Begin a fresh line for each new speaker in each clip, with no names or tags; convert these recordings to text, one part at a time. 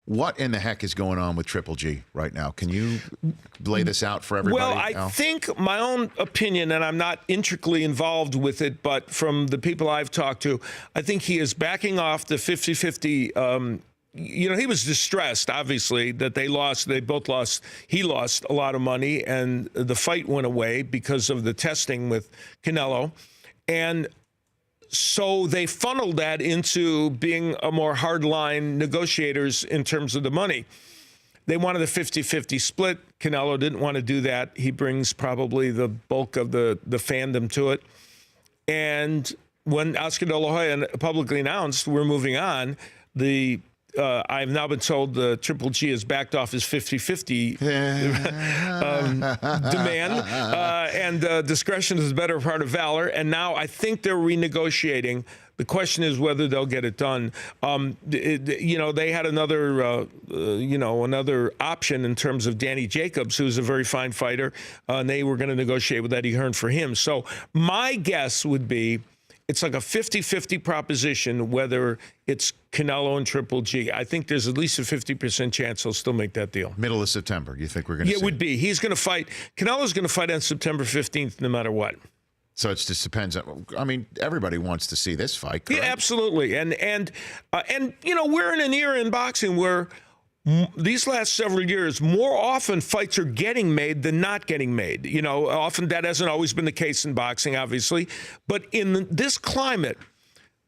What in the heck is going on with Triple G right now? Can you lay this out for everybody?
Well, I think my own opinion, and I'm not intricately involved with it, but from the people I've talked to, I think he is backing off the 50-50. He was distressed, obviously, that they lost. They both lost. He lost a lot of money, and the fight went away because of the testing with Canelo. And so they funneled that into being a more hardline negotiators in terms of the money. They wanted a 50-50 split. Canelo didn't want to do that. He brings probably the bulk of the fandom to it. And when Oscar De La Hoya publicly announced we're moving on, I've now been told the Triple G has backed off his 50-50 demand, and discretion is the better part of valor. And now I think they're renegotiating. The question is whether they'll get it done. They had another option in terms of Danny Jacobs, who's a very fine fighter, and they were going to negotiate with Eddie Hearn for him. So my guess would be it's like a 50-50 proposition, whether it's Canelo and Triple G. I think there's at least a 50% chance he'll still make that deal.
Middle of September, you think we're going to see?
Yeah, it would be. He's going to fight. Canelo's going to fight on September 15th no matter what.
So it just depends. I mean, everybody wants to see this fight, correct? Yeah,
absolutely. And we're in an era in boxing where these last several years, more often fights are getting made than not getting made. Often that hasn't always been the case in boxing, obviously. But in this climate,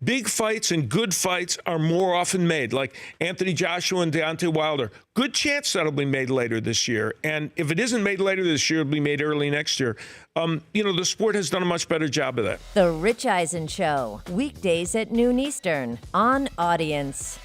big fights and good fights are more often made, like Anthony Joshua and Deontay Wilder. Good chance that'll be made later this year. And if it isn't made later this year, it'll be made early next year. The sport has done a much better job of that.
The Rich Eisen Show, weekdays at noon Eastern on Audience.